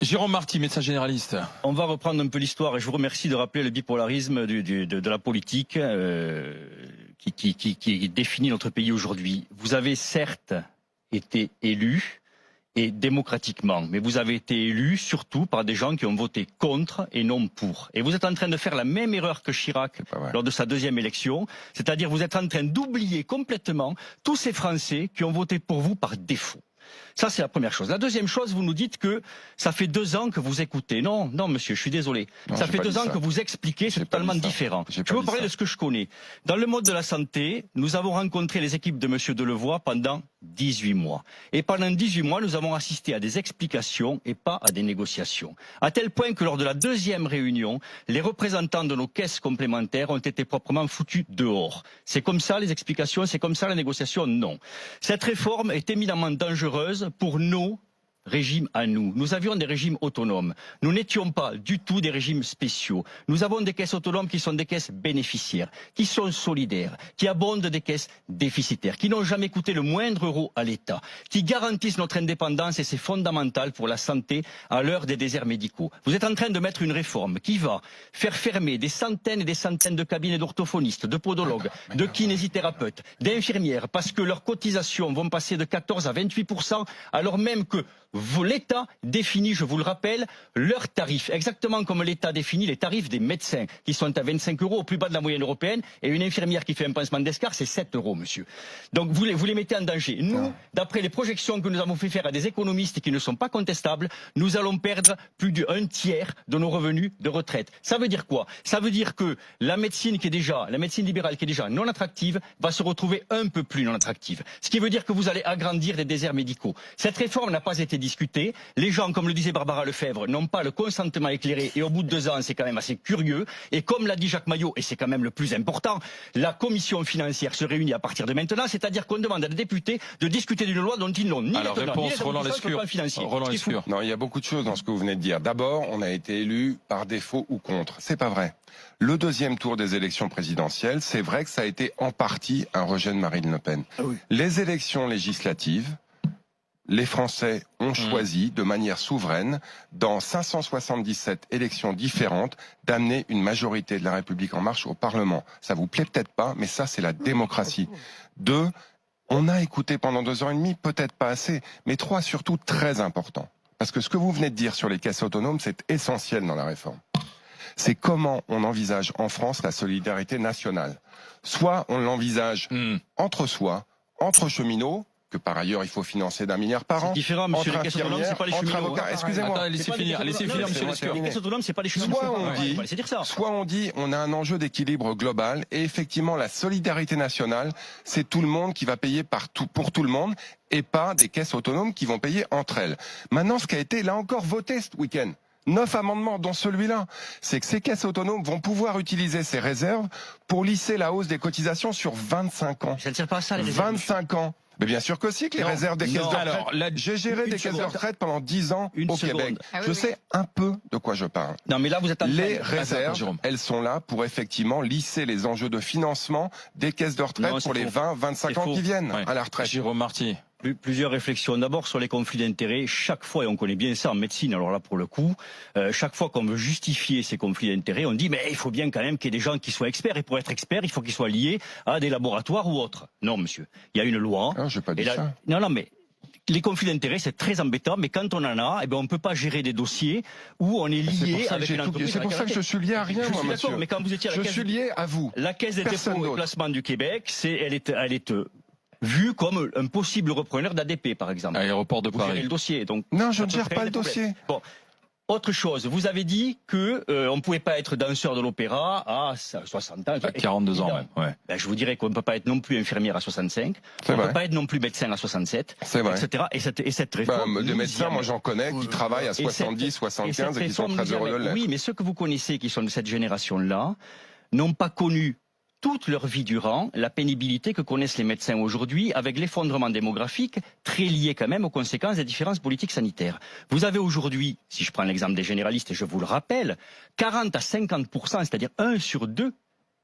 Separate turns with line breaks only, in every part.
Jérôme Marty, médecin généraliste.
On va reprendre un peu l'histoire et je vous remercie de rappeler le bipolarisme de la politique qui définit notre pays aujourd'hui. Vous avez certes été élu et démocratiquement, mais vous avez été élu surtout par des gens qui ont voté contre et non pour. Et vous êtes en train de faire la même erreur que Chirac lors de sa deuxième élection, c'est-à-dire vous êtes en train d'oublier complètement tous ces Français qui ont voté pour vous par défaut. Ça, c'est la première chose. La deuxième chose, vous nous dites que ça fait 2 ans que vous écoutez. Non, non, monsieur, je suis désolé. Non, ça fait 2 ans que vous expliquez, c'est totalement différent. Je vais vous parler de ce que je connais. Dans le mode de la santé, nous avons rencontré les équipes de monsieur Delevoye pendant 18 mois. Et pendant 18 mois, nous avons assisté à des explications et pas à des négociations. À tel point que lors de la deuxième réunion, les représentants de nos caisses complémentaires ont été proprement foutus dehors. C'est comme ça les explications, c'est comme ça la négociation? Non. Cette réforme est éminemment dangereuse pour nos régimes à nous. Nous avions des régimes autonomes. Nous n'étions pas du tout des régimes spéciaux. Nous avons des caisses autonomes qui sont des caisses bénéficiaires, qui sont solidaires, qui abondent des caisses déficitaires, qui n'ont jamais coûté le moindre euro à l'État, qui garantissent notre indépendance et c'est fondamental pour la santé à l'heure des déserts médicaux. Vous êtes en train de mettre une réforme qui va faire fermer des centaines et des centaines de cabinets d'orthophonistes, de podologues, de kinésithérapeutes, d'infirmières, parce que leurs cotisations vont passer de 14 à 28%, alors même que l'État définit, je vous le rappelle, leurs tarifs, exactement comme l'État définit les tarifs des médecins, qui sont à 25 € au plus bas de la moyenne européenne, et une infirmière qui fait un pansement d'escar, c'est 7 €, monsieur. Donc vous les mettez en danger. Nous, d'après les projections que nous avons fait faire à des économistes qui ne sont pas contestables, nous allons perdre plus d'un tiers de nos revenus de retraite. Ça veut dire quoi? Ça veut dire que la médecine libérale qui est déjà non attractive, va se retrouver un peu plus non attractive. Ce qui veut dire que vous allez agrandir des déserts médicaux. Cette réforme n'a pas été discuter. Les gens, comme le disait Barbara Lefebvre, n'ont pas le consentement éclairé et au bout de 2 ans, c'est quand même assez curieux. Et comme l'a dit Jacques Maillot, et c'est quand même le plus important, la commission financière se réunit à partir de maintenant, c'est-à-dire qu'on demande à des députés de discuter d'une loi dont ils n'ont ni les tenants, ni les aboutissants financiers.
Non, il y a beaucoup de choses dans ce que vous venez de dire. D'abord, on a été élu par défaut ou contre. C'est pas vrai. Le deuxième tour des élections présidentielles, c'est vrai que ça a été en partie un rejet de Marine Le Pen. Ah oui. Les élections législatives, les Français ont choisi de manière souveraine, dans 577 élections différentes, d'amener une majorité de la République en marche au Parlement. Ça vous plaît peut-être pas, mais ça c'est la démocratie. 2, on a écouté pendant 2 ans et demi, peut-être pas assez, mais 3 surtout très important. Parce que ce que vous venez de dire sur les caisses autonomes, c'est essentiel dans la réforme. C'est comment on envisage en France la solidarité nationale. Soit on l'envisage entre soi, entre cheminots, que par ailleurs il faut financer d'1 milliard par an.
C'est différent, monsieur. Les caisses autonomes, c'est pas les cheminots.
Excusez-moi.
Laissez finir, monsieur Lescure.
Les caisses autonomes, c'est pas les cheminots.
Soit on dit, on a un enjeu d'équilibre global, et effectivement, la solidarité nationale, c'est tout le monde qui va payer pour tout le monde, et pas des caisses autonomes qui vont payer entre elles. Maintenant, ce qui a été, là encore, voté ce week-end, 9 amendements, dont celui-là, c'est que ces caisses autonomes vont pouvoir utiliser ces réserves pour lisser la hausse des cotisations sur 25 ans.
Ça ne sert pas à ça, les réserves.
25 ans. Mais bien sûr que si, que les réserves des caisses de retraite. J'ai géré des caisses de retraite pendant 10 ans au Québec. Je sais un peu de quoi je parle.
Non, mais là, vous êtes
les réserves, elles sont là pour effectivement lisser les enjeux de financement des caisses de retraite pour les 20-25 ans qui viennent à la retraite.
Jérôme Marty.
Plusieurs réflexions. D'abord sur les conflits d'intérêts. Chaque fois, et on connaît bien ça en médecine, alors là pour le coup, chaque fois qu'on veut justifier ces conflits d'intérêts, on dit mais il faut bien quand même qu'il y ait des gens qui soient experts. Et pour être expert, il faut qu'ils soient liés à des laboratoires ou autres. Non, monsieur. Il y a une loi.
Non, j'ai pas dit ça.
Non, mais les conflits d'intérêts, c'est très embêtant, mais quand on en a, on peut pas gérer des dossiers où on est lié avec une entreprise.
C'est pour ça que je suis lié à rien, moi, monsieur.
Mais quand vous étiez à la caisse,
je suis lié à vous.
La Caisse des dépôts et placements du Québec, elle est vu comme un possible repreneur d'ADP, par exemple.
Aéroport de Paris.
Vous gérez le dossier, donc.
Non, je ne gère pas le dossier.
Bon. Autre chose, vous avez dit que on pouvait pas être danseur de l'opéra à 60 ans.
À 42 ans, ouais.
Ben, je vous dirais qu'on ne peut pas être non plus infirmière à 65. On ne peut pas être non plus médecin à 67.
C'est vrai.
Etc. Et cette réforme.
Des médecins, moi j'en connais, qui travaillent à 70, 75 et qui sont très heureux de l'être.
Oui, mais ceux que vous connaissez qui sont de cette génération-là n'ont pas connu toute leur vie durant la pénibilité que connaissent les médecins aujourd'hui, avec l'effondrement démographique très lié quand même aux conséquences des différences politiques sanitaires. Vous avez aujourd'hui, si je prends l'exemple des généralistes, et je vous le rappelle, 40 à 50%, c'est-à-dire 1 sur 2,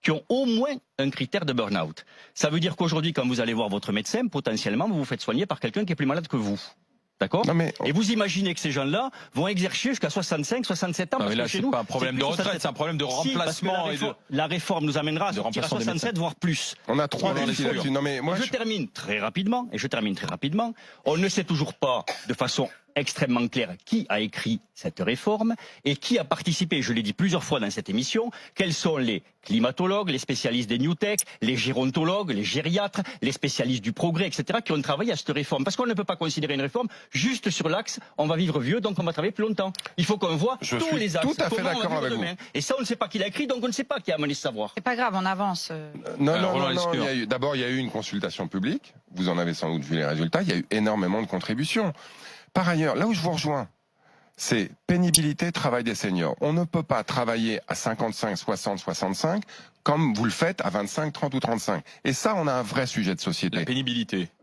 qui ont au moins un critère de burn-out. Ça veut dire qu'aujourd'hui, quand vous allez voir votre médecin, potentiellement, vous vous faites soigner par quelqu'un qui est plus malade que vous. D'accord.
Non, mais-
Et vous imaginez que ces gens-là vont exercer jusqu'à 65, 67 ans.
Non,
parce
mais là,
que chez
c'est
nous,
pas un problème
c'est
de
plus
retraite,
67.
c'est un problème de
Si, parce que
remplacement et de.
la réforme nous amènera à
de
sortir à
remplacement des
67, voire plus.
On a 3
Voilà,
défis
les
là-dessus. Non, mais moi,
je termine très rapidement, On ne sait toujours pas de façon extrêmement claire qui a écrit cette réforme et qui a participé, je l'ai dit plusieurs fois dans cette émission, quels sont les climatologues, les spécialistes des New Tech, les gérontologues, les gériatres, les spécialistes du progrès, etc., qui ont travaillé à cette réforme. Parce qu'on ne peut pas considérer une réforme juste sur l'axe on va vivre vieux, donc on va travailler plus longtemps. Il faut qu'on voit
Je
tous
suis
les axes.
tout à fait
Comment on va
d'accord
vivre
avec vous.
demain. Et ça, on ne sait pas qui l'a écrit, donc on ne sait pas qui a amené ce savoir.
C'est pas grave, on avance.
Non,
Alors,
non,
Roland
non, non.
Lescure.
D'abord, il y a eu une consultation publique. Vous en avez sans doute vu les résultats. Il y a eu énormément de contributions. Par ailleurs, là où je vous rejoins, c'est pénibilité, travail des seniors. On ne peut pas travailler à 55, 60, 65 comme vous le faites à 25, 30 ou 35. Et ça, on a un vrai sujet de société.
La pénibilité.